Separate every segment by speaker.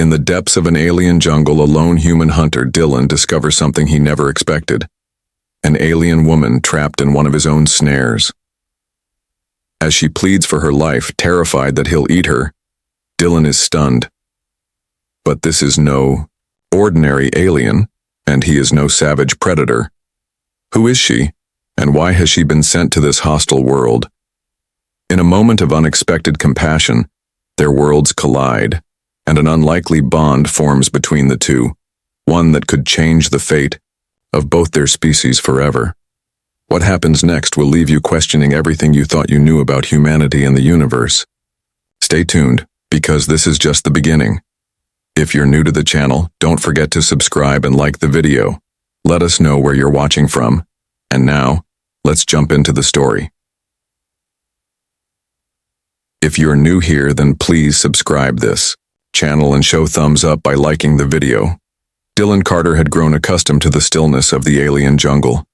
Speaker 1: In the depths of an alien jungle, a lone human hunter, Dylan, discovers something he never expected. An alien woman trapped in one of his own snares. As she pleads for her life, terrified that he'll eat her, Dylan is stunned. But this is no ordinary alien, and he is no savage predator. Who is she, and why has she been sent to this hostile world? In a moment of unexpected compassion, their worlds collide, and an unlikely bond forms between the two, one that could change the fate of both their species forever. What happens next will leave you questioning everything you thought you knew about humanity and the universe. Stay tuned, because this is just the beginning. If you're new to the channel, don't forget to subscribe and like the video. Let us know where you're watching from. And now, let's jump into the story. If you're new here, then please subscribe this channel and show thumbs up by liking the video. Dylan Carter had grown accustomed to the stillness of the alien jungle.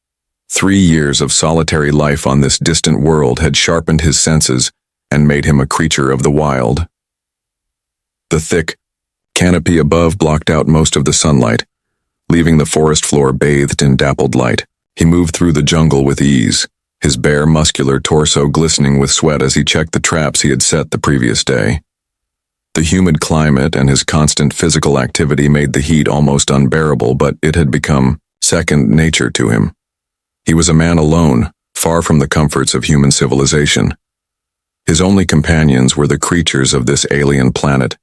Speaker 1: 3 years of solitary life on this distant world had sharpened his senses and made him a creature of the wild. The thick canopy above blocked out most of the sunlight, leaving the forest floor bathed in dappled light. He moved through the jungle with ease, his bare, muscular torso glistening with sweat as he checked the traps he had set the previous day. The humid climate and his constant physical activity made the heat almost unbearable, but it had become second nature to him. He was a man alone, far from the comforts of human civilization. His only companions were the creatures of this alien planet,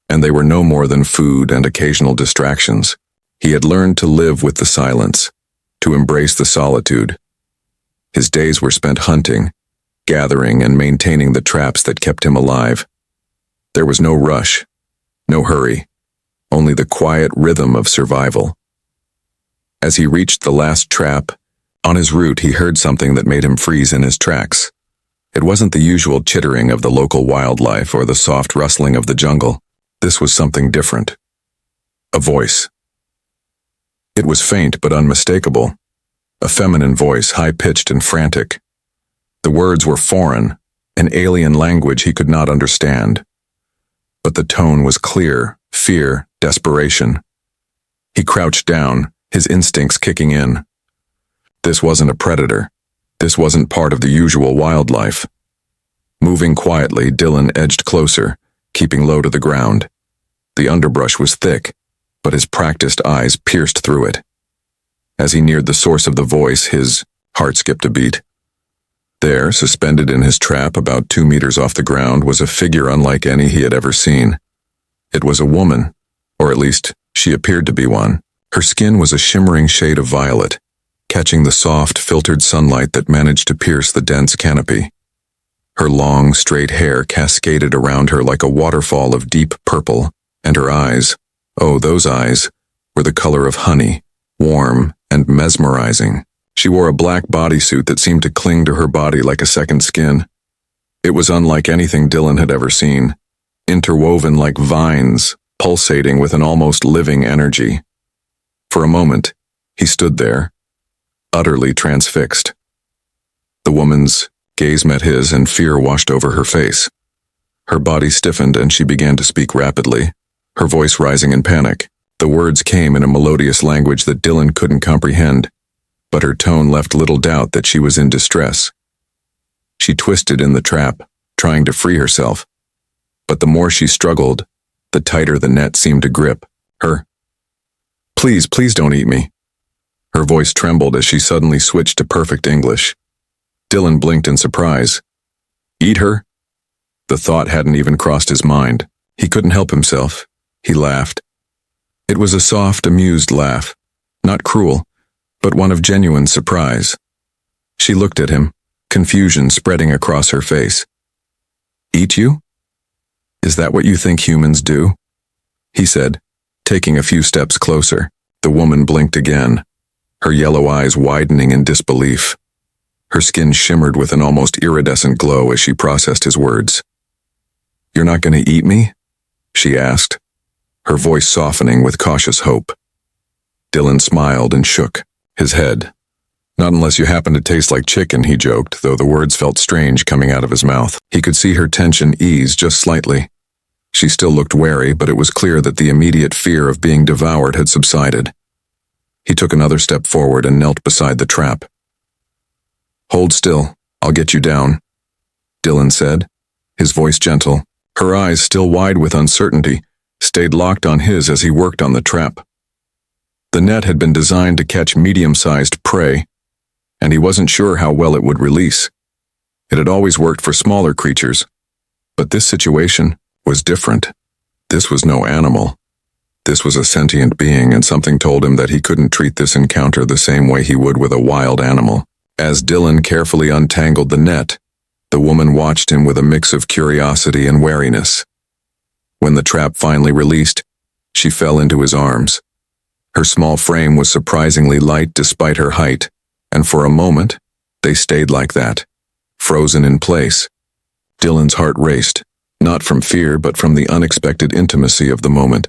Speaker 1: and they were no more than food and occasional distractions. He had learned to live with the silence, to embrace the solitude. His days were spent hunting, gathering, and maintaining the traps that kept him alive. There was no rush, no hurry, only the quiet rhythm of survival. As he reached the last trap, on his route he heard something that made him freeze in his tracks. It wasn't the usual chittering of the local wildlife or the soft rustling of the jungle. This was something different. A voice. It was faint but unmistakable. A feminine voice, high-pitched and frantic. The words were foreign, an alien language he could not understand. But the tone was clear, fear, desperation. He crouched down, his instincts kicking in. This wasn't a predator. This wasn't part of the usual wildlife. Moving quietly, Dylan edged closer, keeping low to the ground. The underbrush was thick, but his practiced eyes pierced through it. As he neared the source of the voice, his heart skipped a beat. There, suspended in his trap about 2 meters off the ground, was a figure unlike any he had ever seen. It was a woman, or at least she appeared to be one. Her skin was a shimmering shade of violet, catching the soft, filtered sunlight that managed to pierce the dense canopy. Her long, straight hair cascaded around her like a waterfall of deep purple, and her eyes, oh, those eyes, were the color of honey, warm and mesmerizing. She wore a black bodysuit that seemed to cling to her body like a second skin. It was unlike anything Dylan had ever seen, interwoven like vines, pulsating with an almost living energy. For a moment, he stood there, utterly transfixed. The woman's gaze met his, and fear washed over her face. Her body stiffened, and she began to speak rapidly, her voice rising in panic. The words came in a melodious language that Dylan couldn't comprehend, but her tone left little doubt that she was in distress. She twisted in the trap, trying to free herself, but the more she struggled, the tighter the net seemed to grip her. "Please, please don't eat me." Her voice trembled as she suddenly switched to perfect English. Dylan blinked in surprise. Eat her? The thought hadn't even crossed his mind. He couldn't help himself. He laughed. It was a soft, amused laugh, not cruel, but one of genuine surprise. She looked at him, confusion spreading across her face. "Eat you? Is that what you think humans do?" he said, taking a few steps closer. The woman blinked again, her yellow eyes widening in disbelief. Her skin shimmered with an almost iridescent glow as she processed his words. "You're not going to eat me?" she asked, her voice softening with cautious hope. Dylan smiled and shook his head. "Not unless you happen to taste like chicken," he joked, though the words felt strange coming out of his mouth. He could see her tension ease just slightly. She still looked wary, but it was clear that the immediate fear of being devoured had subsided. He took another step forward and knelt beside the trap. "Hold still, I'll get you down," Dylan said, his voice gentle. Her eyes, still wide with uncertainty, stayed locked on his as he worked on the trap. The net had been designed to catch medium-sized prey, and he wasn't sure how well it would release. It had always worked for smaller creatures, but this situation was different. This was no animal. This was a sentient being, and something told him that he couldn't treat this encounter the same way he would with a wild animal. As Dylan carefully untangled the net, the woman watched him with a mix of curiosity and wariness. When the trap finally released, she fell into his arms. Her small frame was surprisingly light despite her height, and for a moment, they stayed like that, frozen in place. Dylan's heart raced, not from fear but from the unexpected intimacy of the moment.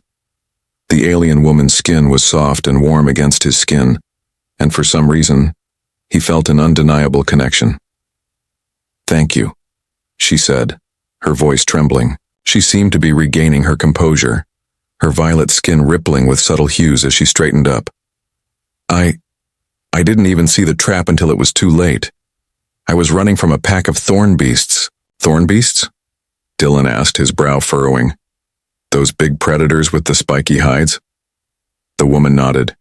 Speaker 1: The alien woman's skin was soft and warm against his skin, and for some reason, he felt an undeniable connection. "Thank you," she said, her voice trembling. She seemed to be regaining her composure, her violet skin rippling with subtle hues as she straightened up. I didn't even see the trap until it was too late. I was running from a pack of thorn beasts." "Thorn beasts?" Dylan asked, his brow furrowing. "Those big predators with the spiky hides?" The woman nodded.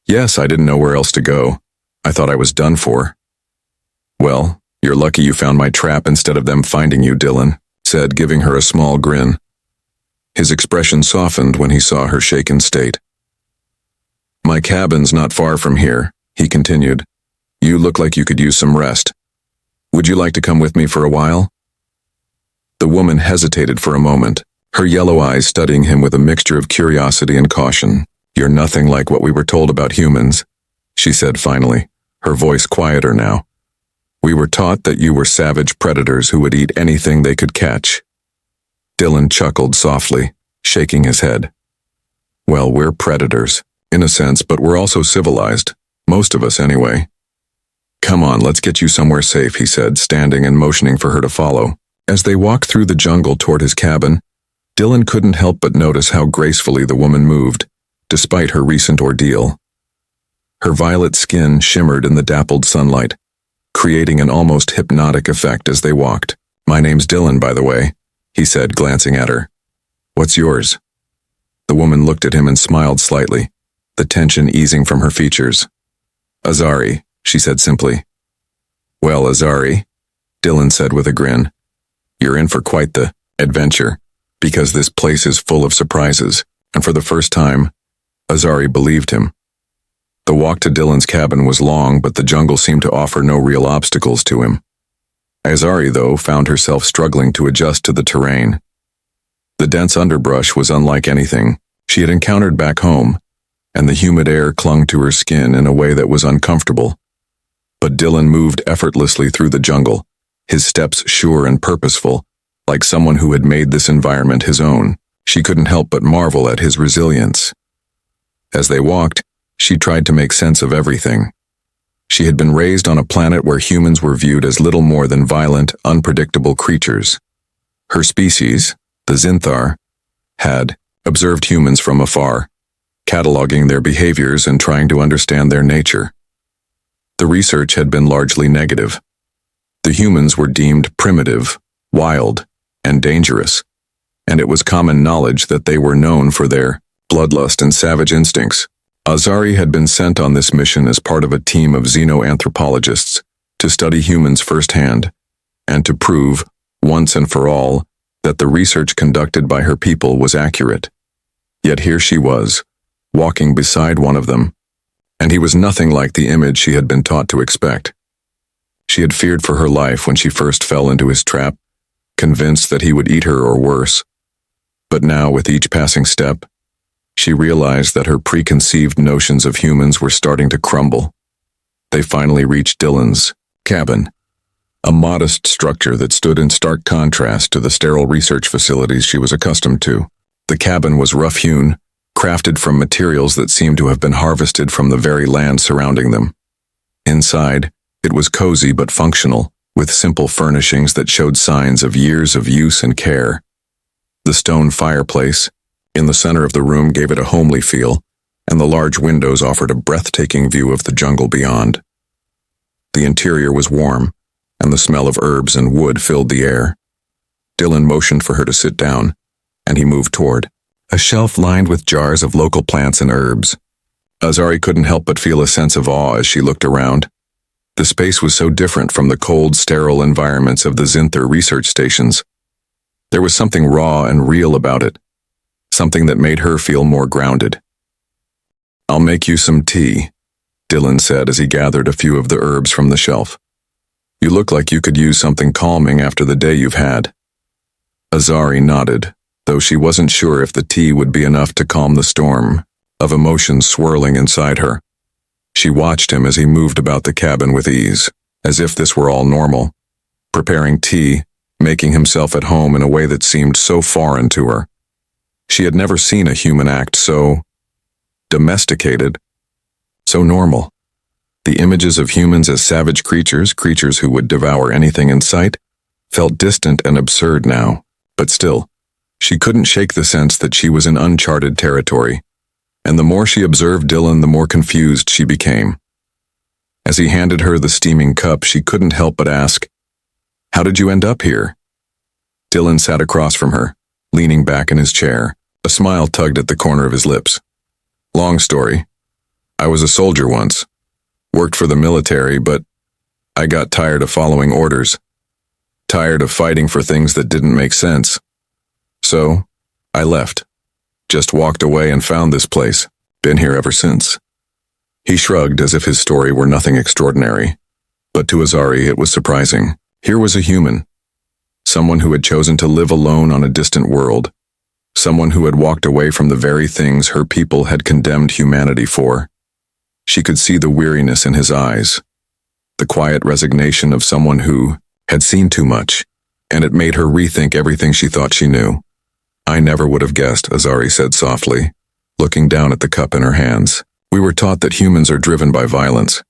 Speaker 1: "Yes, I didn't know where else to go. I thought I was done for." "Well, you're lucky you found my trap instead of them finding you," Dylan said, giving her a small grin. His expression softened when he saw her shaken state. "My cabin's not far from here," he continued. "You look like you could use some rest. Would you like to come with me for a while?" The woman hesitated for a moment, her yellow eyes studying him with a mixture of curiosity and caution. "You're nothing like what we were told about humans," she said finally, her voice quieter now. "We were taught that you were savage predators who would eat anything they could catch." Dylan chuckled softly, shaking his head. "Well, we're predators, in a sense, but we're also civilized. Most of us, anyway." "Come on, let's get you somewhere safe," he said, standing and motioning for her to follow. As they walked through the jungle toward his cabin, Dylan couldn't help but notice how gracefully the woman moved, despite her recent ordeal. Her violet skin shimmered in the dappled sunlight, creating an almost hypnotic effect as they walked. "My name's Dylan, by the way," he said, glancing at her. "What's yours?" The woman looked at him and smiled slightly, the tension easing from her features. "Azari," she said simply. "Well, Azari," Dylan said with a grin, "you're in for quite the adventure, because this place is full of surprises," and for the first time, Azari believed him. The walk to Dylan's cabin was long, but the jungle seemed to offer no real obstacles to him. Azari, though, found herself struggling to adjust to the terrain. The dense underbrush was unlike anything she had encountered back home, and the humid air clung to her skin in a way that was uncomfortable. But Dylan moved effortlessly through the jungle, his steps sure and purposeful, like someone who had made this environment his own. She couldn't help but marvel at his resilience. As they walked, she tried to make sense of everything. She had been raised on a planet where humans were viewed as little more than violent, unpredictable creatures. Her species, the Zinthar, had observed humans from afar, cataloging their behaviors and trying to understand their nature. The research had been largely negative. The humans were deemed primitive, wild, and dangerous, and it was common knowledge that they were known for their bloodlust and savage instincts. Azari had been sent on this mission as part of a team of xenoanthropologists to study humans firsthand and to prove, once and for all, that the research conducted by her people was accurate. Yet here she was, walking beside one of them, and he was nothing like the image she had been taught to expect. She had feared for her life when she first fell into his trap, convinced that he would eat her or worse. But now, with each passing step, she realized that her preconceived notions of humans were starting to crumble. They finally reached Dylan's cabin, a modest structure that stood in stark contrast to the sterile research facilities she was accustomed to. The cabin was rough-hewn, crafted from materials that seemed to have been harvested from the very land surrounding them. Inside, it was cozy but functional, with simple furnishings that showed signs of years of use and care. The stone fireplace in the center of the room gave it a homely feel, and the large windows offered a breathtaking view of the jungle beyond. The interior was warm, and the smell of herbs and wood filled the air. Dylan motioned for her to sit down, and he moved toward a shelf lined with jars of local plants and herbs. Azari couldn't help but feel a sense of awe as she looked around. The space was so different from the cold, sterile environments of the Zinther research stations. There was something raw and real about it, something that made her feel more grounded. "I'll make you some tea," Dylan said as he gathered a few of the herbs from the shelf. "You look like you could use something calming after the day you've had." Azari nodded, though she wasn't sure if the tea would be enough to calm the storm of emotions swirling inside her. She watched him as he moved about the cabin with ease, as if this were all normal, preparing tea, making himself at home in a way that seemed so foreign to her. She had never seen a human act so domesticated, so normal. The images of humans as savage creatures who would devour anything in sight, felt distant and absurd now, but still, she couldn't shake the sense that she was in uncharted territory, and the more she observed Dylan, the more confused she became. As he handed her the steaming cup, she couldn't help but ask, "How did you end up here?" Dylan sat across from her, leaning back in his chair. A smile tugged at the corner of his lips. "Long story. I was a soldier once. Worked for the military, but I got tired of following orders. Tired of fighting for things that didn't make sense. So, I left. Just walked away and found this place. Been here ever since." He shrugged as if his story were nothing extraordinary. But to Azari it was surprising. Here was a human. Someone who had chosen to live alone on a distant world. Someone who had walked away from the very things her people had condemned humanity for. She could see the weariness in his eyes, the quiet resignation of someone who had seen too much, and it made her rethink everything she thought she knew. "I never would have guessed," Azari said softly, looking down at the cup in her hands. "We were taught that humans are driven by violence,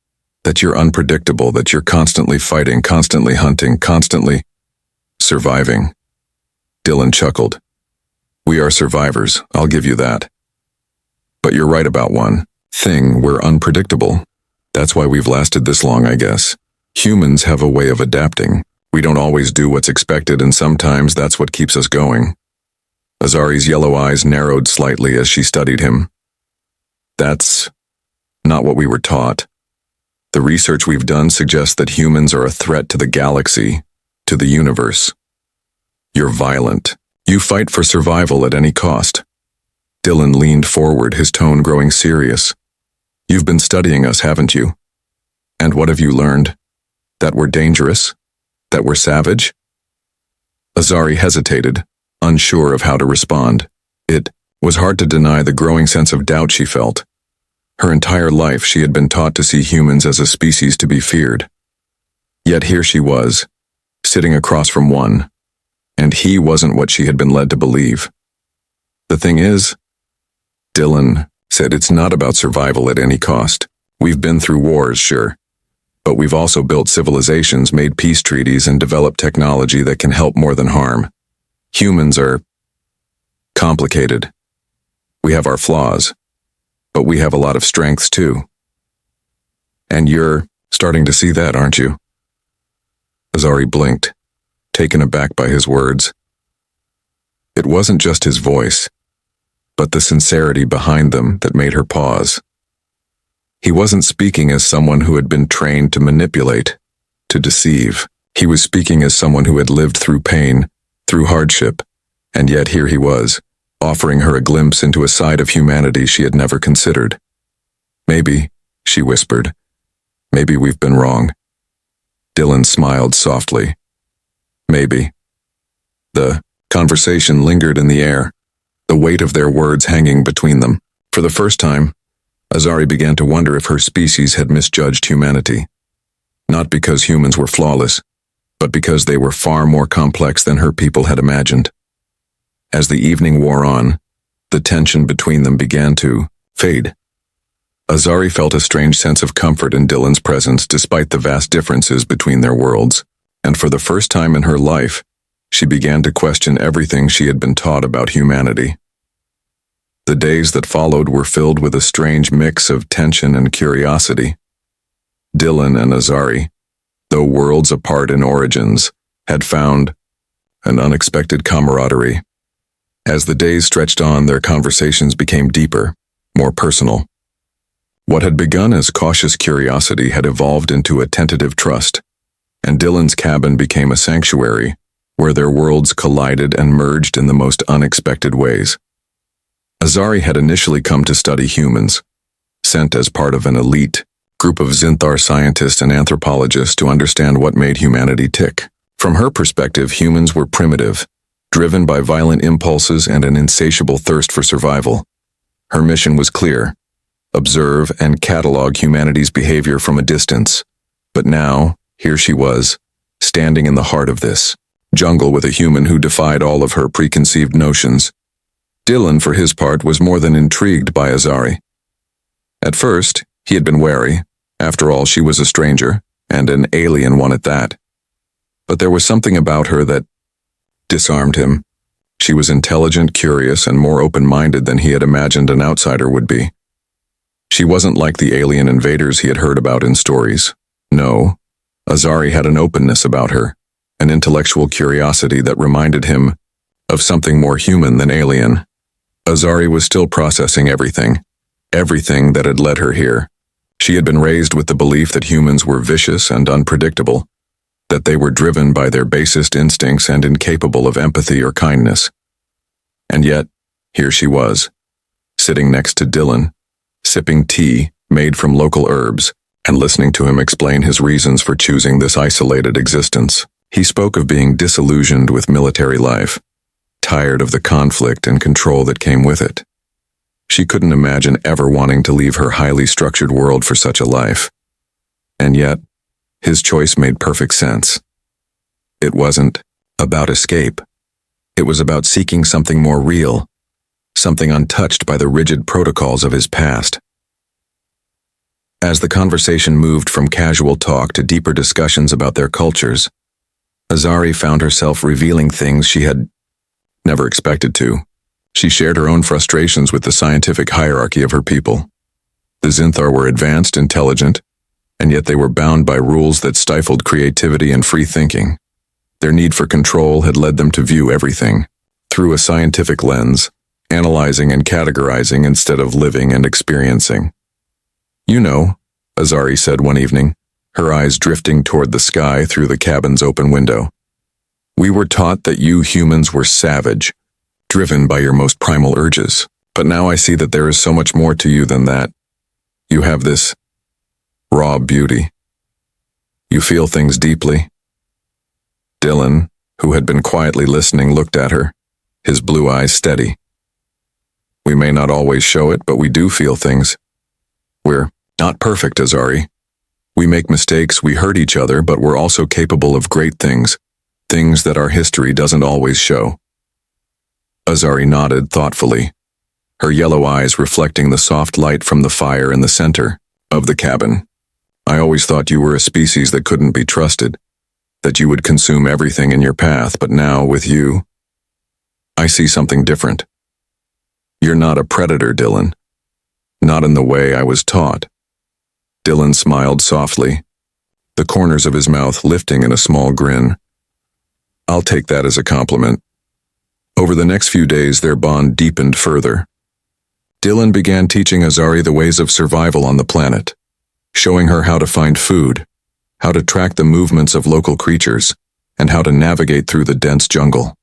Speaker 1: that you're unpredictable, that you're constantly fighting, constantly hunting, constantly surviving." Dylan chuckled. "We are survivors, I'll give you that. But you're right about one thing, we're unpredictable. That's why we've lasted this long, I guess. Humans have a way of adapting. We don't always do what's expected, and sometimes that's what keeps us going." Azari's yellow eyes narrowed slightly as she studied him. "That's not what we were taught. The research we've done suggests that humans are a threat to the galaxy, to the universe. You're violent. You fight for survival at any cost." Dylan leaned forward, his tone growing serious. "You've been studying us, haven't you? And what have you learned? That we're dangerous? That we're savage?" Azari hesitated, unsure of how to respond. It was hard to deny the growing sense of doubt she felt. Her entire life she had been taught to see humans as a species to be feared. Yet here she was, sitting across from one, and he wasn't what she had been led to believe. "The thing is," Dylan said, "it's not about survival at any cost. We've been through wars, sure, but we've also built civilizations, made peace treaties, and developed technology that can help more than harm. Humans are complicated. We have our flaws, but we have a lot of strengths too. And you're starting to see that, aren't you?" Azari blinked, taken aback by his words. It wasn't just his voice, but the sincerity behind them that made her pause. He wasn't speaking as someone who had been trained to manipulate, to deceive. He was speaking as someone who had lived through pain, through hardship, and yet here he was, offering her a glimpse into a side of humanity she had never considered. "Maybe," she whispered, "maybe we've been wrong." Dylan smiled softly. "Maybe." The conversation lingered in the air, the weight of their words hanging between them. For the first time, Azari began to wonder if her species had misjudged humanity. Not because humans were flawless, but because they were far more complex than her people had imagined. As the evening wore on, the tension between them began to fade. Azari felt a strange sense of comfort in Dylan's presence despite the vast differences between their worlds, and for the first time in her life, she began to question everything she had been taught about humanity. The days that followed were filled with a strange mix of tension and curiosity. Dylan and Azari, though worlds apart in origins, had found an unexpected camaraderie. As the days stretched on, their conversations became deeper, more personal. What had begun as cautious curiosity had evolved into a tentative trust, and Dylan's cabin became a sanctuary where their worlds collided and merged in the most unexpected ways. Azari had initially come to study humans, sent as part of an elite group of Zinthar scientists and anthropologists to understand what made humanity tick. From her perspective, humans were primitive, driven by violent impulses and an insatiable thirst for survival. Her mission was clear: observe and catalog humanity's behavior from a distance. But now, here she was, standing in the heart of this jungle with a human who defied all of her preconceived notions. Dylan, for his part, was more than intrigued by Azari. At first, he had been wary. After all, she was a stranger, and an alien one at that. But there was something about her that disarmed him. She was intelligent, curious, and more open-minded than he had imagined an outsider would be. She wasn't like the alien invaders he had heard about in stories. No, Azari had an openness about her, an intellectual curiosity that reminded him of something more human than alien. Azari was still processing everything that had led her here. She had been raised with the belief that humans were vicious and unpredictable, that they were driven by their basest instincts and incapable of empathy or kindness. And yet, here she was, sitting next to Dylan, sipping tea made from local herbs, and listening to him explain his reasons for choosing this isolated existence. He spoke of being disillusioned with military life, tired of the conflict and control that came with it. She couldn't imagine ever wanting to leave her highly structured world for such a life. And yet, his choice made perfect sense. It wasn't about escape. It was about seeking something more real, something untouched by the rigid protocols of his past. As the conversation moved from casual talk to deeper discussions about their cultures, Azari found herself revealing things she had never expected to. She shared her own frustrations with the scientific hierarchy of her people. The Zinthar were advanced, intelligent, and yet they were bound by rules that stifled creativity and free thinking. Their need for control had led them to view everything through a scientific lens, analyzing and categorizing instead of living and experiencing. "You know," Azari said one evening, her eyes drifting toward the sky through the cabin's open window. "We were taught that you humans were savage, driven by your most primal urges. But now I see that there is so much more to you than that. You have this raw beauty. You feel things deeply." Dylan, who had been quietly listening, looked at her, his blue eyes steady. "We may not always show it, but we do feel things. We're not perfect, Azari. We make mistakes, we hurt each other, but we're also capable of great things, things that our history doesn't always show." Azari nodded thoughtfully, her yellow eyes reflecting the soft light from the fire in the center of the cabin. "I always thought you were a species that couldn't be trusted, that you would consume everything in your path, but now, with you, I see something different. You're not a predator, Dylan. Not in the way I was taught." Dylan smiled softly, the corners of his mouth lifting in a small grin. "I'll take that as a compliment." Over the next few days, their bond deepened further. Dylan began teaching Azari the ways of survival on the planet, showing her how to find food, how to track the movements of local creatures, and how to navigate through the dense jungle.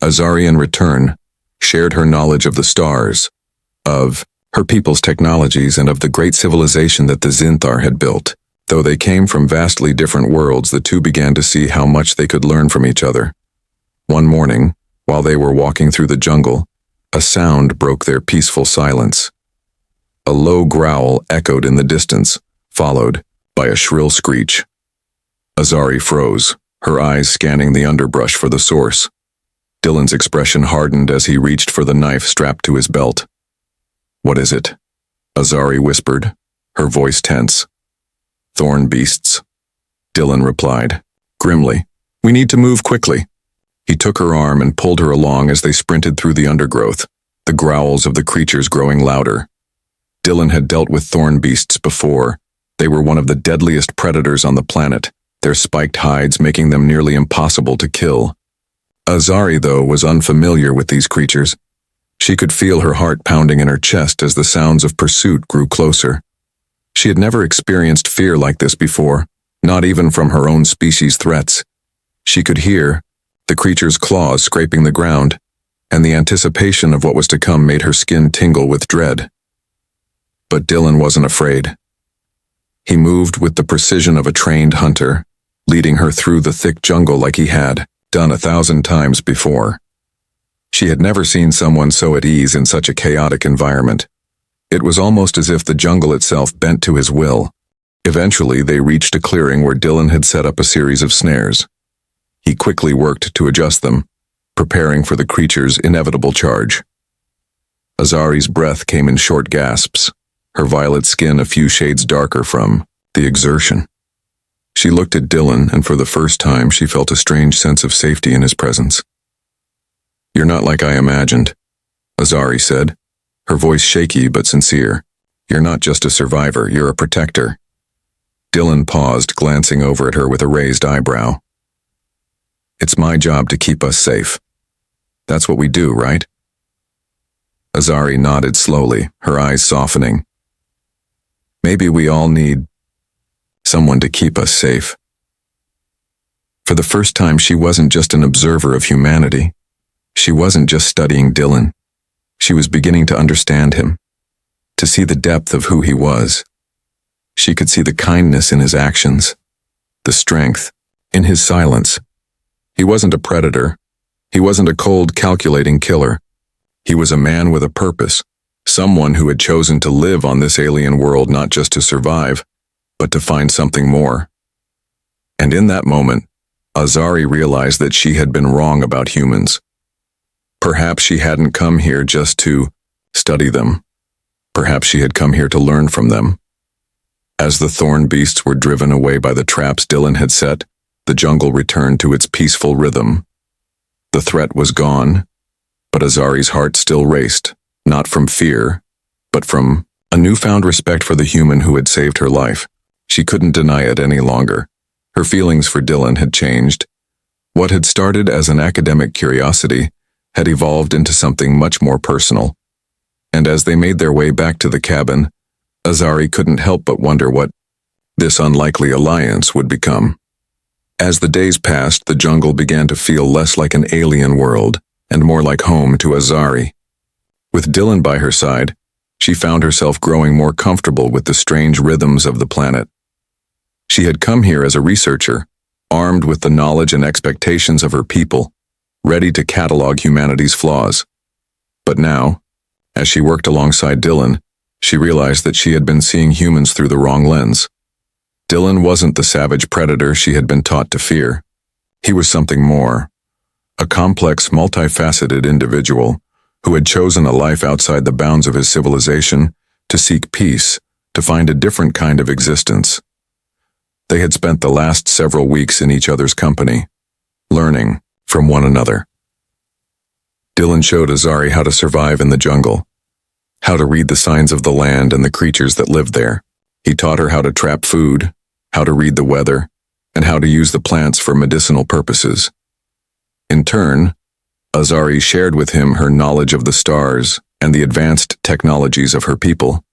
Speaker 1: Azari, in return, shared her knowledge of the stars, of her people's technologies, and of the great civilization that the Zinthar had built. Though they came from vastly different worlds, the two began to see how much they could learn from each other. One morning, while they were walking through the jungle, a sound broke their peaceful silence. A low growl echoed in the distance, followed by a shrill screech. Azari froze, her eyes scanning the underbrush for the source. Dylan's expression hardened as he reached for the knife strapped to his belt. "What is it?" Azari whispered, her voice tense. "Thorn beasts," Dylan replied, grimly. "We need to move quickly." He took her arm and pulled her along as they sprinted through the undergrowth, the growls of the creatures growing louder. Dylan had dealt with thorn beasts before. They were one of the deadliest predators on the planet, their spiked hides making them nearly impossible to kill. Azari, though, was unfamiliar with these creatures. She could feel her heart pounding in her chest as the sounds of pursuit grew closer. She had never experienced fear like this before, not even from her own species' threats. She could hear the creature's claws scraping the ground, and the anticipation of what was to come made her skin tingle with dread. But Dylan wasn't afraid. He moved with the precision of a trained hunter, leading her through the thick jungle like he had done 1,000 times before. She had never seen someone so at ease in such a chaotic environment. It was almost as if the jungle itself bent to his will. Eventually, they reached a clearing where Dylan had set up a series of snares. He quickly worked to adjust them, preparing for the creature's inevitable charge. Azari's breath came in short gasps, her violet skin a few shades darker from the exertion. She looked at Dylan, and for the first time she felt a strange sense of safety in his presence. "You're not like I imagined," Azari said, her voice shaky but sincere. "You're not just a survivor, you're a protector." Dylan paused, glancing over at her with a raised eyebrow. "It's my job to keep us safe. That's what we do, right?" Azari nodded slowly, her eyes softening. "Maybe we all need someone to keep us safe." For the first time, she wasn't just an observer of humanity. She wasn't just studying Dylan. She was beginning to understand him, to see the depth of who he was. She could see the kindness in his actions, the strength in his silence. He wasn't a predator. He wasn't a cold, calculating killer. He was a man with a purpose, someone who had chosen to live on this alien world not just to survive, but to find something more. And in that moment, Azari realized that she had been wrong about humans. Perhaps she hadn't come here just to study them. Perhaps she had come here to learn from them. As the thorn beasts were driven away by the traps Dylan had set, the jungle returned to its peaceful rhythm. The threat was gone, but Azari's heart still raced, not from fear, but from a newfound respect for the human who had saved her life. She couldn't deny it any longer. Her feelings for Dylan had changed. What had started as an academic curiosity had evolved into something much more personal. And as they made their way back to the cabin, Azari couldn't help but wonder what this unlikely alliance would become. As the days passed, the jungle began to feel less like an alien world and more like home to Azari. With Dylan by her side, she found herself growing more comfortable with the strange rhythms of the planet. She had come here as a researcher, armed with the knowledge and expectations of her people, ready to catalog humanity's flaws. But now, as she worked alongside Dylan, she realized that she had been seeing humans through the wrong lens. Dylan wasn't the savage predator she had been taught to fear. He was something more, a complex, multifaceted individual who had chosen a life outside the bounds of his civilization to seek peace, to find a different kind of existence. They had spent the last several weeks in each other's company, learning from one another. Dylan showed Azari how to survive in the jungle, how to read the signs of the land and the creatures that lived there. He taught her how to trap food, how to read the weather, and how to use the plants for medicinal purposes. In turn, Azari shared with him her knowledge of the stars and the advanced technologies of her people.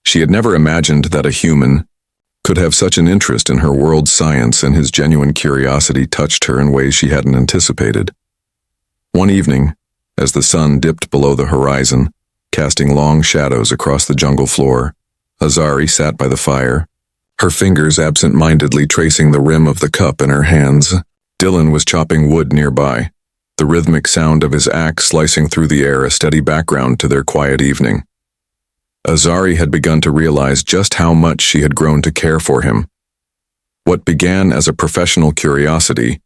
Speaker 1: She had never imagined that a human could have such an interest in her world's science, and his genuine curiosity touched her in ways she hadn't anticipated. One evening, as the sun dipped below the horizon, casting long shadows across the jungle floor, Azari sat by the fire, her fingers absent-mindedly tracing the rim of the cup in her hands. Dylan was chopping wood nearby, the rhythmic sound of his axe slicing through the air a steady background to their quiet evening. Azari had begun to realize just how much she had grown to care for him. What began as a professional curiosity,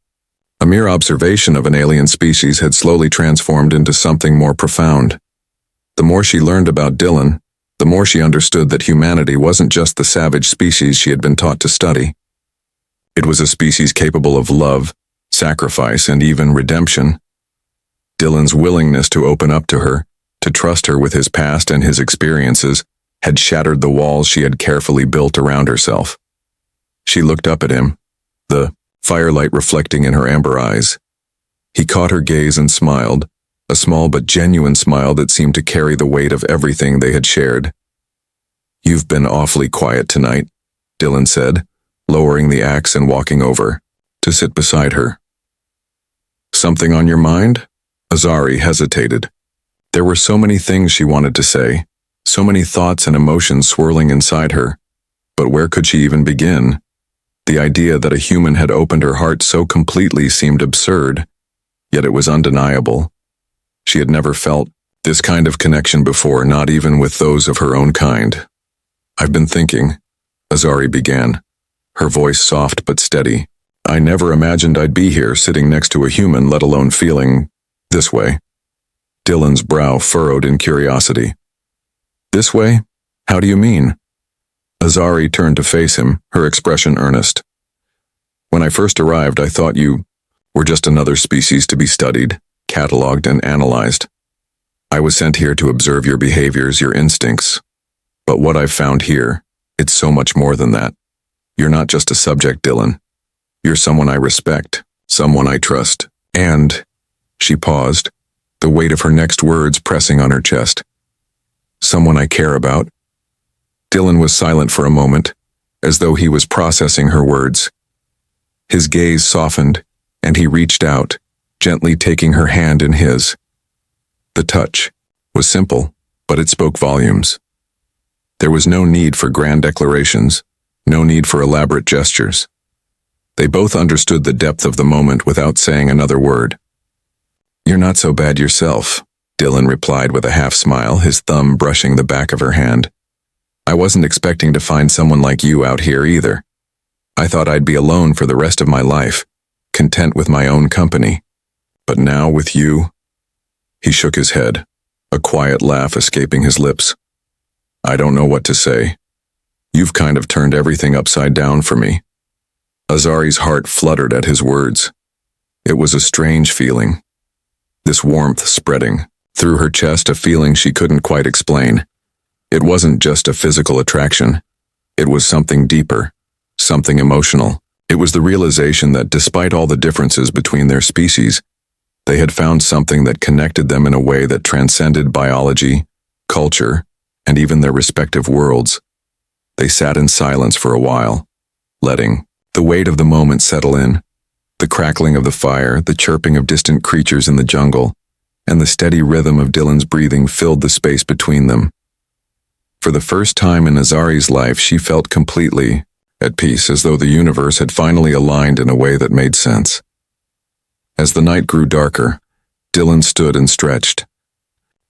Speaker 1: a mere observation of an alien species, had slowly transformed into something more profound. The more she learned about Dylan, the more she understood that humanity wasn't just the savage species she had been taught to study. It was a species capable of love, sacrifice, and even redemption. Dylan's willingness to open up to her, to trust her with his past and his experiences, had shattered the walls she had carefully built around herself. She looked up at him, the firelight reflecting in her amber eyes. He caught her gaze and smiled, a small but genuine smile that seemed to carry the weight of everything they had shared. "You've been awfully quiet tonight," Dylan said, lowering the axe and walking over, to sit beside her. "Something on your mind?" Azari hesitated. There were so many things she wanted to say, so many thoughts and emotions swirling inside her, but where could she even begin? The idea that a human had opened her heart so completely seemed absurd, yet it was undeniable. She had never felt this kind of connection before, not even with those of her own kind. "I've been thinking," Azari began, her voice soft but steady. "I never imagined I'd be here sitting next to a human, let alone feeling this way." Dylan's brow furrowed in curiosity. "This way? How do you mean?" Azari turned to face him, her expression earnest. "When I first arrived, I thought you were just another species to be studied, catalogued, and analyzed. I was sent here to observe your behaviors, your instincts. But what I've found here, it's so much more than that. You're not just a subject, Dylan. You're someone I respect, someone I trust, and..." She paused, the weight of her next words pressing on her chest. "Someone I care about." Dylan was silent for a moment, as though he was processing her words. His gaze softened, and he reached out, gently taking her hand in his. The touch was simple, but it spoke volumes. There was no need for grand declarations, no need for elaborate gestures. They both understood the depth of the moment without saying another word. "You're not so bad yourself," Dylan replied with a half smile, his thumb brushing the back of her hand. "I wasn't expecting to find someone like you out here either. I thought I'd be alone for the rest of my life, content with my own company. But now with you..." He shook his head, a quiet laugh escaping his lips. "I don't know what to say. You've kind of turned everything upside down for me." Azari's heart fluttered at his words. It was a strange feeling. This warmth spreading through her chest, a feeling she couldn't quite explain. It wasn't just a physical attraction. It was something deeper, something emotional. It was the realization that despite all the differences between their species, they had found something that connected them in a way that transcended biology, culture, and even their respective worlds. They sat in silence for a while, letting the weight of the moment settle in. The crackling of the fire, the chirping of distant creatures in the jungle, and the steady rhythm of Dylan's breathing filled the space between them. For the first time in Azari's life, she felt completely at peace, as though the universe had finally aligned in a way that made sense. As the night grew darker, Dylan stood and stretched.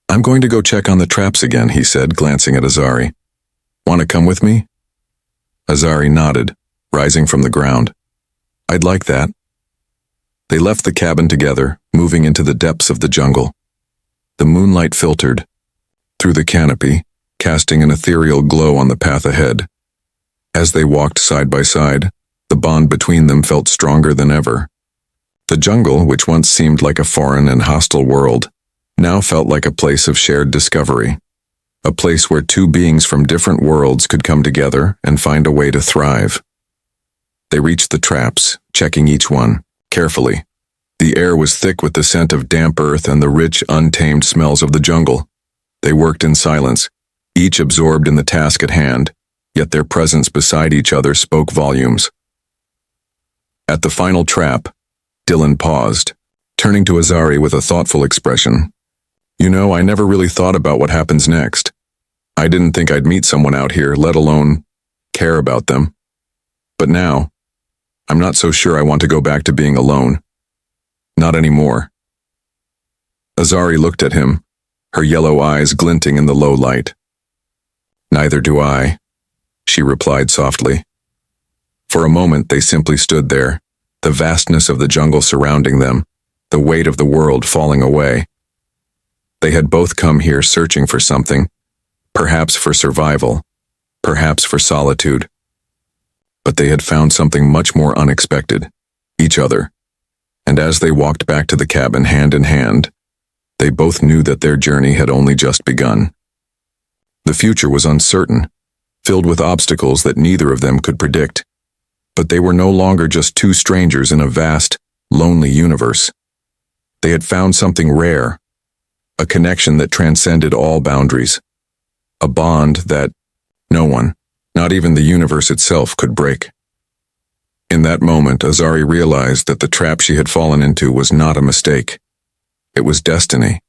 Speaker 1: "I'm going to go check on the traps again," he said, glancing at Azari. "Want to come with me?" Azari nodded, rising from the ground. "I'd like that." They left the cabin together, moving into the depths of the jungle. The moonlight filtered through the canopy, casting an ethereal glow on the path ahead. As they walked side by side, the bond between them felt stronger than ever. The jungle, which once seemed like a foreign and hostile world, now felt like a place of shared discovery, a place where two beings from different worlds could come together and find a way to thrive. They reached the traps, checking each one carefully. The air was thick with the scent of damp earth and the rich, untamed smells of the jungle. They worked in silence, each absorbed in the task at hand, yet their presence beside each other spoke volumes. At the final trap, Dylan paused, turning to Azari with a thoughtful expression. "You know, I never really thought about what happens next. I didn't think I'd meet someone out here, let alone care about them. But now, I'm not so sure I want to go back to being alone. Not anymore." Azari looked at him, her yellow eyes glinting in the low light. "Neither do I," she replied softly. For a moment they simply stood there, the vastness of the jungle surrounding them, the weight of the world falling away. They had both come here searching for something, perhaps for survival, perhaps for solitude. But they had found something much more unexpected, each other. and as they walked back to the cabin hand in hand, they both knew that their journey had only just begun. The future was uncertain, filled with obstacles that neither of them could predict, but they were no longer just two strangers in a vast, lonely universe. They had found something rare, a connection that transcended all boundaries, a bond that no one, not even the universe itself, could break. In that moment, Azari realized that the trap she had fallen into was not a mistake. It was destiny,